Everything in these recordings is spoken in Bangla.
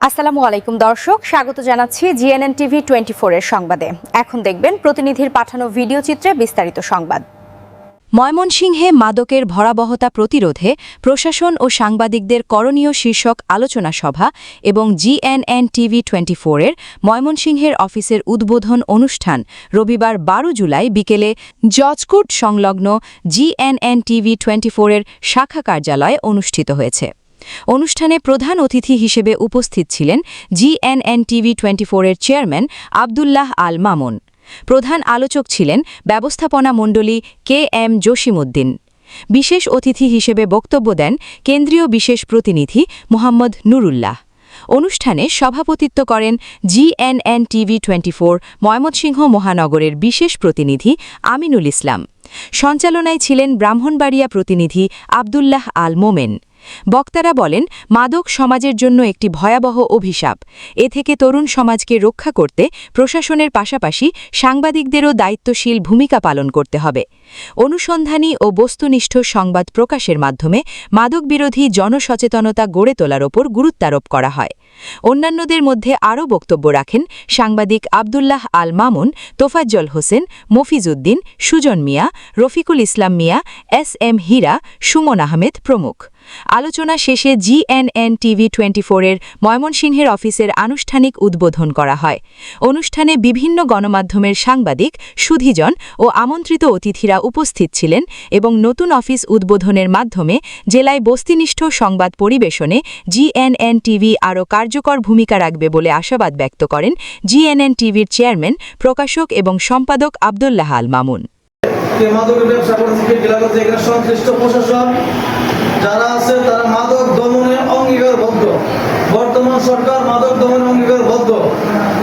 আসসালামু আলাইকুম দর্শক, স্বাগত জানাচ্ছি জিএনএন টিভি 24 এর সংবাদে। এখন দেখবেন প্রতিনিধির পাঠানো ভিডিও চিত্রে বিস্তারিত সংবাদ। ময়মনসিংহে মাদকের ভয়াবহতা প্রতিরোধে প্রশাসন ও সাংবাদিকদের করণীয় শীর্ষক আলোচনা সভা এবং জিএনএন টিভি 24 এর ময়মনসিংহের অফিসের উদ্বোধন অনুষ্ঠান রবিবার 12 জুলাই বিকেলে জজকোর্ট সংলগ্ন জিএনএন টিভি 24 এর শাখা কার্যালয়ে অনুষ্ঠিত হয়েছে। অনুষ্ঠানে প্রধান অতিথি হিসেবে উপস্থিত ছিলেন জিএনএন টিভি 24 এর চেয়ারম্যান আব্দুল্লাহ আল মামুন। প্রধান আলোচক ছিলেন ব্যবস্থাপনা মণ্ডলী KM জসিমউদ্দিন। বিশেষ অতিথি হিসেবে বক্তব্য দেন কেন্দ্রীয় বিশেষ প্রতিনিধি মোহাম্মদ নুরুল্লাহ। অনুষ্ঠানে সভাপতিত্ব করেন জিএনএন টিভি 24 ময়মনসিংহ মহানগরের বিশেষ প্রতিনিধি আমিনুল ইসলাম। সঞ্চালনায় ছিলেন ব্রাহ্মণবাড়িয়া প্রতিনিধি আব্দুল্লাহ আল মোমেন। বক্তারা বলেন, মাদক সমাজের জন্য একটি ভয়াবহ অভিশাপ। এ থেকে তরুণ সমাজকে রক্ষা করতে প্রশাসনের পাশাপাশি সাংবাদিকদেরও দায়িত্বশীল ভূমিকা পালন করতে হবে। অনুসন্ধানী ও বস্তুনিষ্ঠ সংবাদ প্রকাশের মাধ্যমে মাদক বিরোধী জনসচেতনতা গড়ে তোলার ওপর গুরুত্বারোপ করা হয়। অন্যান্যদের মধ্যে আরও বক্তব্য রাখেন সাংবাদিক আব্দুল্লাহ আল মামুন, তোফাজ্জল হোসেন, মফিজউদ্দিন, সুজন মিয়া, রফিকুল ইসলাম মিয়া, SM হীরা, সুমন আহমেদ প্রমুখ। আলোচনা শেষে জিএনএন টিভি 24 এর ময়মনসিংহের অফিসের আনুষ্ঠানিক উদ্বোধন করা হয়। অনুষ্ঠানে বিভিন্ন গণমাধ্যমের সাংবাদিক, সুধীজন ও আমন্ত্রিত অতিথিরা উপস্থিত ছিলেন এবং নতুন অফিস উদ্বোধনের মাধ্যমে জেলায় বস্তুনিষ্ঠ সংবাদ পরিবেশনে জিএনএন টিভি আরও কার্যকর ভূমিকা রাখবে বলে আশাবাদ ব্যক্ত করেন জিএনএন টিভির চেয়ারম্যান, প্রকাশক এবং সম্পাদক আব্দুল্লাহ আল মামুন। যারা আছে তারা মাদক দমনে অঙ্গীকারবদ্ধ। বর্তমান সরকার মাদক দমনে অঙ্গীকারবদ্ধ।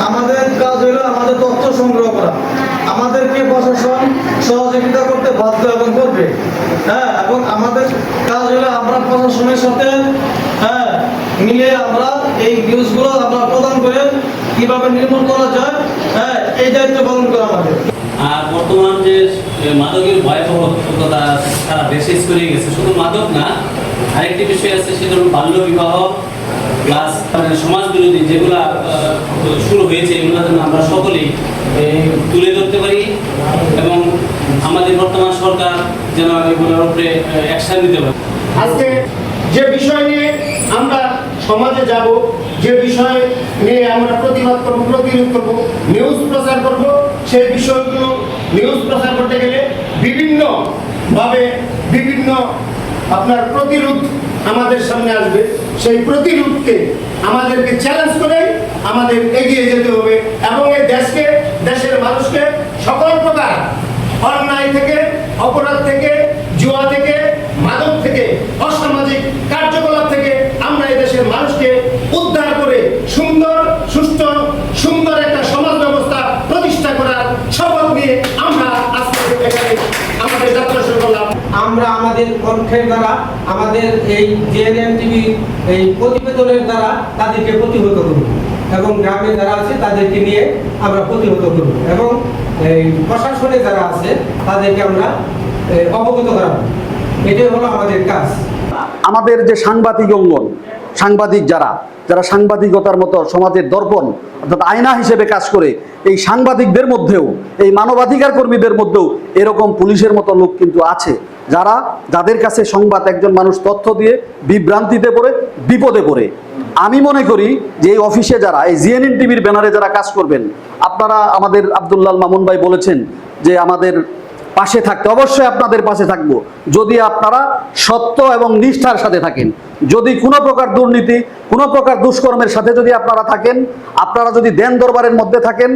আমাদের কাজ হলো আমাদের তথ্য সংগ্রহ করা। আমাদেরকে প্রশাসন সহযোগিতা করতে বাধ্য এবং করবে। এবং আমাদের কাজ হলো আমরা প্রশাসনের সাথে মিলে আমরা এই নিউজগুলো আমরা প্রদান করে কিভাবে নির্মূল করা যায় এই দায়িত্ব পালন করা আমাদের। আর বর্তমান যে মাদকের ভয়াবহতা সারা দেশে ছড়িয়ে গেছে, শুধু মাদক না, আরেকটি বিষয় আছে, সেটা হল বাল্য বিবাহ প্লাস সমাজ বিরোধী যেগুলো শুরু হয়েছে, এগুলো যেন আমরা সকলেই তুলে ধরতে পারি এবং আমাদের বর্তমান সরকার যেন এগুলোর উপরে অ্যাকশন নিতে পারে। আজকে যে বিষয় নিয়ে আমরা সমাজে যাব, যে বিষয় নিয়ে আমরা প্রতিবাদ করব, প্রতিরোধ করব, নিউজ প্রচার করব, সেই বিষয়গুলো নিউজ প্রচার করতে গেলে বিভিন্নভাবে বিভিন্ন আপনার প্রতিরোধ আমাদের সামনে আসবে। সেই প্রতিরোধকে আমাদেরকে চ্যালেঞ্জ করে আমাদের এগিয়ে যেতে হবে এবং এই দেশকে, দেশের মানুষকে সকল প্রকার অন্যায় থেকে, অপরাধ থেকে, জুয়া থেকে, মাদক থেকে, অসামাজিক কার্যকলাপ থেকে আমরা এই দেশের মানুষকে উদ্ধার করে সুন্দর, সুষ্ঠু, সুন্দর একটা সমাজ ব্যবস্থা প্রতিষ্ঠা করার শপথ নিয়ে আমরা আজকে এখানে আমাদের যাত্রা শুরু করলাম। আমরা আমাদের কণ্ঠের দ্বারা, আমাদের এই জিএনএন টিভি এই প্রতিবেদনের দ্বারা তাদেরকে প্রতিহত করব এবং গ্রামে যারা আছে তাদেরকে নিয়ে আমরা প্রতিহত করব এবং এই প্রশাসনে যারা আছে তাদেরকে আমরা অবগত করাবো। এটাই হলো আমাদের কাজ। আমাদের যে সাংবাদিক অঙ্গন, সাংবাদিক যারা সাংবাদিকতার মতো সমাজের দর্পণ অর্থাৎ আয়না হিসেবে কাজ করে, এই সাংবাদিকদের মধ্যেও, এই মানবাধিকার কর্মীদের মধ্যেও এরকম পুলিশের মতো লোক কিন্তু আছে, যাদের কাছে সংবাদ একজন মানুষ তথ্য দিয়ে বিভ্রান্তিতে পড়ে, বিপদে পড়ে। আমি মনে করি যে এই অফিসে যারা, এই জিএনএন টিভির ব্যানারে যারা কাজ করবেন, আপনারা আমাদের আব্দুল্লাহ মামুন ভাই বলেছেন যে আমাদের পাশে থাকতে, অবশ্যই আপনাদের পাশে থাকবো যদি আপনারা সত্য এবং নিষ্ঠার সাথে থাকেন। যদি কোনো প্রকার দুর্নীতি, কোনো প্রকার দুষ্কর্মের সাথে যদি আপনারা থাকেন, আপনারা যদি দেন দরবারের মধ্যে থাকেন,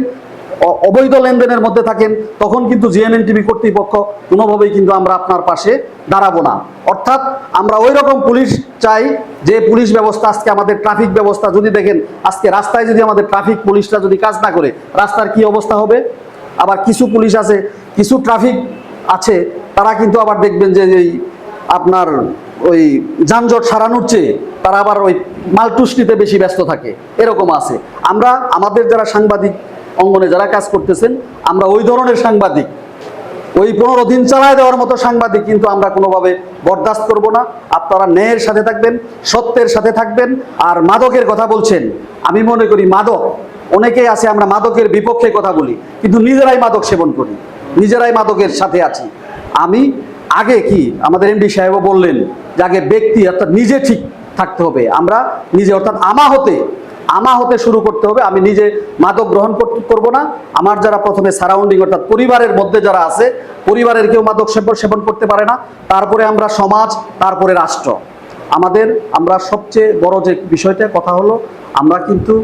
অবৈধ লেনদেনের মধ্যে থাকেন, তখন কিন্তু জিএনএন টিভি কর্তৃপক্ষ কোনোভাবেই কিন্তু আমরা আপনার পাশে দাঁড়াবো না। অর্থাৎ আমরা ওই রকম পুলিশ চাই যে পুলিশ ব্যবস্থা, আজকে আমাদের ট্রাফিক ব্যবস্থা যদি দেখেন, আজকে রাস্তায় যদি আমাদের ট্রাফিক পুলিশরা যদি কাজ না করে, রাস্তার কি অবস্থা হবে? আবার কিছু পুলিশ আছে, কিছু ট্রাফিক আছে, তারা কিন্তু আবার দেখবেন যে এই আপনার ওই যানজট সারানোর চেয়ে তারা আবার ওই মালটুসনিতে বেশি ব্যস্ত থাকে, এরকম আছে। আমরা আমাদের যারা সাংবাদিক অঙ্গনে যারা কাজ করতেছেন, আমরা ওই ধরনের সাংবাদিক ওই 15 দিন চালায় দেওয়ার মতো সাংবাদিক কিন্তু আমরা কোনোভাবে বরদাস্ত করব না। আপনারা ন্যায়ের সাথে থাকবেন, সত্যের সাথে থাকবেন। আর মাদকের কথা বলছেন, আমি মনে করি মাদক, অনেকেই আছে আমরা মাদকের বিপক্ষে কথা বলি, কিন্তু নিজেরাই মাদক সেবন করি, নিজেরাই মাদকের সাথে আছি। আমি আগে কি আমাদের এমডি সাহেবও বললেন যে আগে ব্যক্তি অর্থাৎ নিজে ঠিক থাকতে হবে, আমরা নিজে অর্থাৎ আমা হতে শুরু করতে হবে। আমি নিজে মাদক গ্রহণ করব না। আমার যারা প্রথমে সারাউন্ডিং অর্থাৎ পরিবারের মধ্যে যারা আছে, পরিবারের কেউ মাদক সেবন করতে পারে না, তারপরে আমরা সমাজ, তারপরে রাষ্ট্র। আমরা সবচেয়ে বড় যে বিষয়টা কথা হলো, আমরা কিন্তু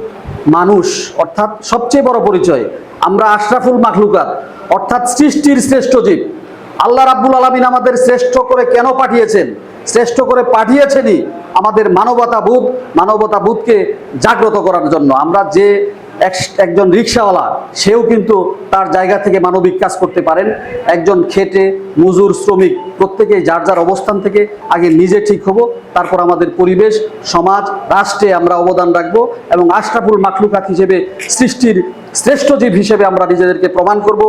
মানুষ, অর্থাৎ সবচেয়ে বড় পরিচয় আমরা আশরাফুল মাখলুকাত, অর্থাৎ সৃষ্টির শ্রেষ্ঠ জীব। আল্লাহ রাব্বুল আলামিন আমাদের শ্রেষ্ঠ করে কেন পাঠিয়েছেন? শ্রেষ্ঠ করে পাঠিয়েছেনই আমাদের মানবতাবোধকে জাগ্রত করার জন্য। আমরা যে একজন রিকশাওয়ালা, সেও কিন্তু তার জায়গা থেকে মানবিক কাজ করতে পারেন। একজন খেটে মজুর, শ্রমিক, প্রত্যেকেই যার যার অবস্থান থেকে আগে নিজে ঠিক হব, তারপর আমাদের পরিবেশ, সমাজ, রাষ্ট্রে আমরা অবদান রাখবো এবং আশরাফুল মাখলুকাত হিসেবে, সৃষ্টির শ্রেষ্ঠ জীব হিসেবে আমরা নিজেদেরকে প্রমাণ করব।